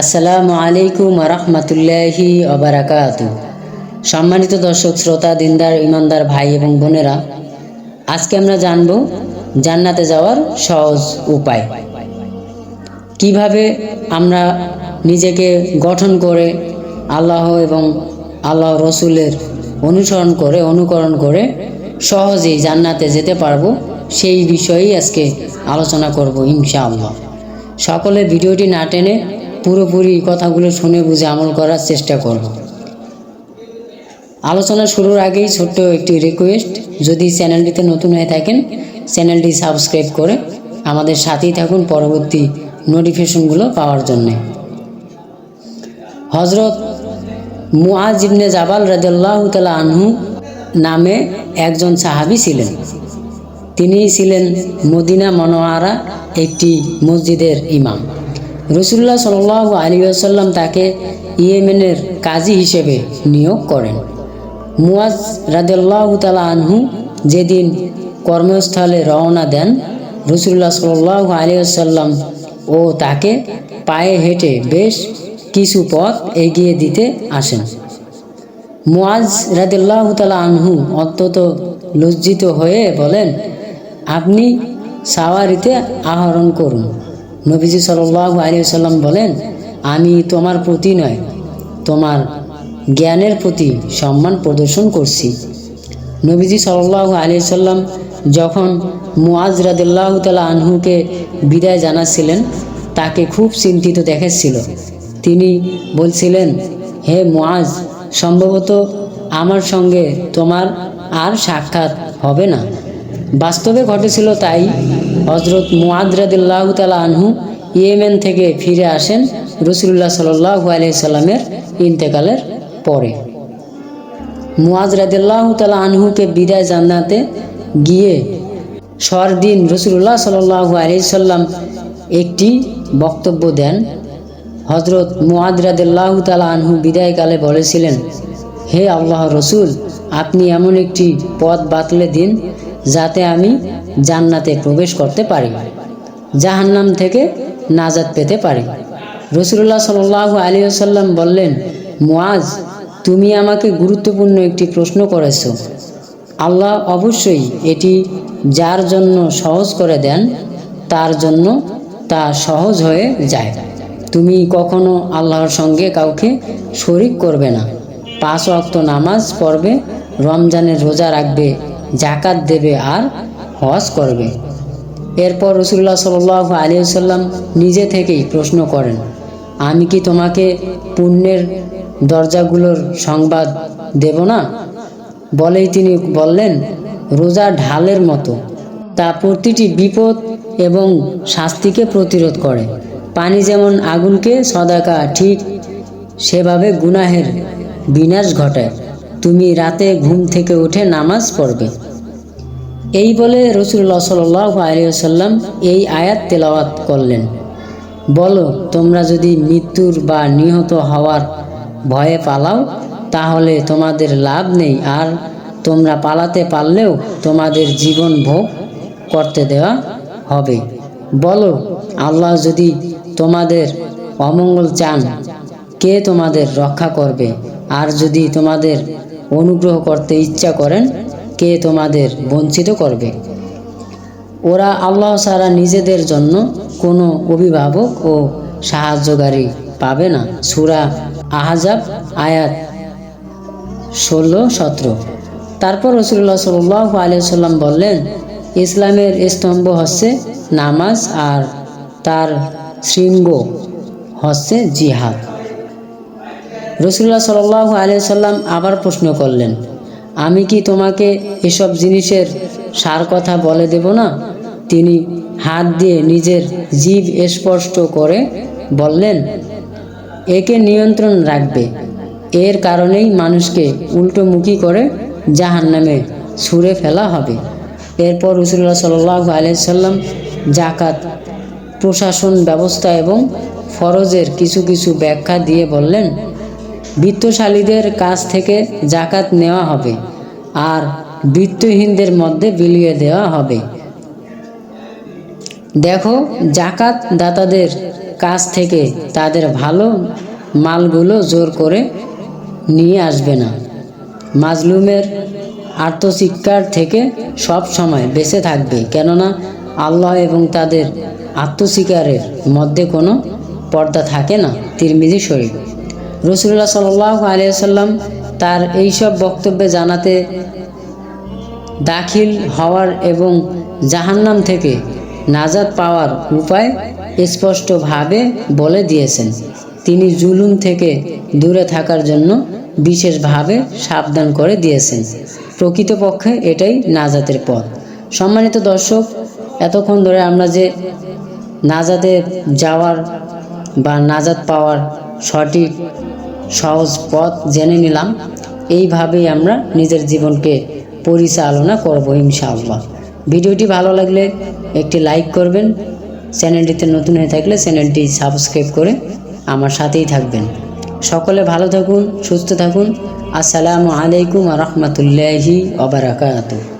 আসসালামু আলাইকুম রহমতুল্লাহি ওবারাকাতু। সম্মানিত দর্শক শ্রোতা, দিনদার ইমানদার ভাই এবং বোনেরা, আজকে আমরা জানব জান্নাতে যাওয়ার সহজ উপায়। কিভাবে আমরা নিজেকে গঠন করে আল্লাহ এবং আল্লাহ রসুলের অনুকরণ করে সহজেই জান্নাতে যেতে পারবো, সেই বিষয়েই আজকে আলোচনা করব ইনশাআল্লাহ। সকলে ভিডিওটি না টেনে পুরোপুরি কথাগুলো শুনে বুঝে আমল করার চেষ্টা করব। আলোচনা শুরুর আগেই ছোট্ট একটি রিকোয়েস্ট, যদি চ্যানেলটিতে নতুন হয়ে থাকেন চ্যানেলটি সাবস্ক্রাইব করে আমাদের সাথেই থাকুন পরবর্তী নোটিফিকেশনগুলো পাওয়ার জন্যে। হযরত মুআজ ইবনে জাবাল রাদিয়াল্লাহু তাআলা আনহু নামে একজন সাহাবী ছিলেন। তিনি ছিলেন মদিনা মনোয়ারা একটি মসজিদের ইমাম। রাসূলুল্লাহ সাল্লাল্লাহু আলাইহি ওয়াসাল্লাম তাকে ইয়েমেনের কাজী হিসেবে নিয়োগ করেন। মুআজ রাদিয়াল্লাহু তাআলা আনহু যেদিন কর্মস্থলে রওনা দেন, রাসূলুল্লাহ সাল্লাল্লাহু আলাইহি ওয়াসাল্লাম ও তাকে পায়ে হেঁটে বেশ কিছু পথ এগিয়ে দিতে আসেন। মুআজ রাদিয়াল্লাহু তাআলা আনহু অত্যন্ত লজ্জিত হয়ে বলেন, আপনি সাওয়ারিতে আরোহণ করুন। নবীজি সাল্লাল্লাহু আলাইহি ওয়াসাল্লাম বলেন, আমি তোমার প্রতি নয়, তোমার জ্ঞানের প্রতি সম্মান প্রদর্শন করছি। নবীজি সাল্লাল্লাহু আলাইহি ওয়াসাল্লাম যখন মুআজ রাদিয়াল্লাহু তাআলা আনহুকে বিদায় জানাচ্ছিলেন, তাকে খুব চিন্তিত দেখাচ্ছিল। তিনি বলছিলেন, হে মুআজ, সম্ভবত আমার সঙ্গে তোমার আর সাক্ষাৎ হবে না। বাস্তবে ঘটেছিল তাই। হযরত মুআজ রাদিয়াল্লাহু তাআলা আনহু ইয়েমেন থেকে ফিরে আসেন রাসূলুল্লাহ সাল্লাল্লাহু আলাইহি সাল্লামের ইন্তেকালের পরে। মুআজ রাদিয়াল্লাহু তাআলা আনহুকে বিদায় জানাতে গিয়ে পরদিন রাসূলুল্লাহ সাল্লাল্লাহু আলাইহি সাল্লাম একটি বক্তব্য দেন। হযরত মুআজ রাদিয়াল্লাহু তাআলা আনহু বিদায়কালে বলেছিলেন, হে আল্লাহর রসুল, আপনি এমন একটি পথ বাতলে দিন যাতে আমি জান্নাতে প্রবেশ করতে পারি, জাহান্নাম থেকে নাজাত পেতে পারি। রাসূলুল্লাহ সাল্লাল্লাহু আলাইহি ওয়াসাল্লাম বললেন, মুআজ, তুমি আমাকে গুরুত্বপূর্ণ একটি প্রশ্ন করেছো। আল্লাহ অবশ্যই এটি যার জন্য সহজ করে দেন তার জন্য তা সহজ হয়ে যায়। তুমি কখনো আল্লাহর সঙ্গে কাউকে শরীক করবে না, 5 ওয়াক্ত নামাজ পড়বে, রমজানের রোজা রাখবে, যাকাত দেবে আর হজ করবে। এরপর রাসূলুল্লাহ সাল্লাল্লাহু আলাইহি ওয়াসাল্লাম নিজে থেকেই প্রশ্ন করেন, আমি কি তোমাকে পুণ্যের দরজাগুলোর সংবাদ দেব না? বলেই তিনি বললেন, রোজা ঢালের মতো, তা প্রতিটি বিপদ এবং শাস্তিকে প্রতিরোধ করে। পানি যেমন আগুনকে সদাকা, ঠিক সেভাবে গুনাহের বিনাশ ঘটায়। তুমি রাতে ঘুম থেকে উঠে নামাজ পড়বে। এই বলে রাসূলুল্লাহ সাল্লাল্লাহু আলাইহি ওয়াসাল্লাম এই আয়াত তেলাওয়াত করলেন, বলো, তোমরা যদি মৃত্যুর বা নিহত হওয়ার ভয়ে পালাও তাহলে তোমাদের লাভ নেই, আর তোমরা পালাতে পারলেও তোমাদের জীবন ভোগ করতে দেওয়া হবে। বলো, আল্লাহ যদি তোমাদের অমঙ্গল চান, কে তোমাদের রক্ষা করবে? আর যদি তোমাদের অনুগ্রহ করতে ইচ্ছা করেন, কে তোমাদের বঞ্চিত করবে? ওরা আল্লাহ ছাড়া নিজেদের জন্য কোনো অভিভাবক ও সাহায্যকারী পাবে না। সূরা আহজাব আয়াত 16-17। তারপর রাসূলুল্লাহ সাল্লাল্লাহু আলাইহি ওয়াসাল্লাম বললেন, ইসলামের স্তম্ভ হচ্ছে নামাজ আর তার শৃঙ্গ হচ্ছে জিহাদ। রাসূলুল্লাহ সাল্লাল্লাহু আলাইহি ওয়াসাল্লাম আবার প্রশ্ন করলেন, আমি কি তোমাকে এসব জিনিসের সার কথা বলে দেব না? তিনি হাত দিয়ে নিজের জিভ স্পষ্ট করে বললেন, একে নিয়ন্ত্রণ রাখবে, এর কারণেই মানুষকে উল্টোমুখী করে জাহান্নামে ছুঁড়ে ফেলা হবে। এরপর রাসূলুল্লাহ সাল্লাল্লাহু আলাইহি সাল্লাম যাকাত, প্রশাসন ব্যবস্থা এবং ফরজের কিছু কিছু ব্যাখ্যা দিয়ে বললেন, বিত্তশালীদের কাছ থেকে যাকাত নেওয়া হবে আর বিত্তহীনদের মধ্যে বিলিয়ে দেওয়া হবে। দেখো, যাকাত দাতাদের কাছ থেকে তাদের ভালো মালগুলো জোর করে নিয়ে আসবে না। মাজলুমের আত্মচিৎকার থেকে সব সময় বেঁচে থাকবে, কেননা আল্লাহ এবং তাদের আত্মস্বীকারের মধ্যে কোনো পর্দা থাকে না। তিরমিজি শরীফ। রাসূলুল্লাহ সাল্লাল্লাহু আলাইহি ওয়াসাল্লাম তার এইসব বক্তব্যে জানাতে দাখিল হওয়ার এবং জাহান্নাম থেকে নাজাত পাওয়ার উপায় স্পষ্টভাবে বলে দিয়েছেন। তিনি জুলুম থেকে দূরে থাকার জন্য বিশেষভাবে সাবধান করে দিয়েছেন। প্রকৃতপক্ষে এটাই নাজাতের পথ। সম্মানিত দর্শক, এতক্ষণ ধরে আমরা যে নাজাতে যাওয়ার বা নাজাত পাওয়ার সঠিক সহজ পথ জেনে নিলাম। এইভাবেই আমরা নিজের জীবনকে পরিচালনা করব ইনশাআল্লাহ। ভিডিওটি ভালো লাগলে একটি লাইক করবেন। চ্যানেলটিতে নতুন হয়ে থাকলে চ্যানেলটি সাবস্ক্রাইব করে আমার সাথেই থাকবেন। সকলে ভালো থাকুন, সুস্থ থাকুন। আসসালামু আলাইকুম ওয়া রাহমাতুল্লাহি ওয়া বারাকাতুহু।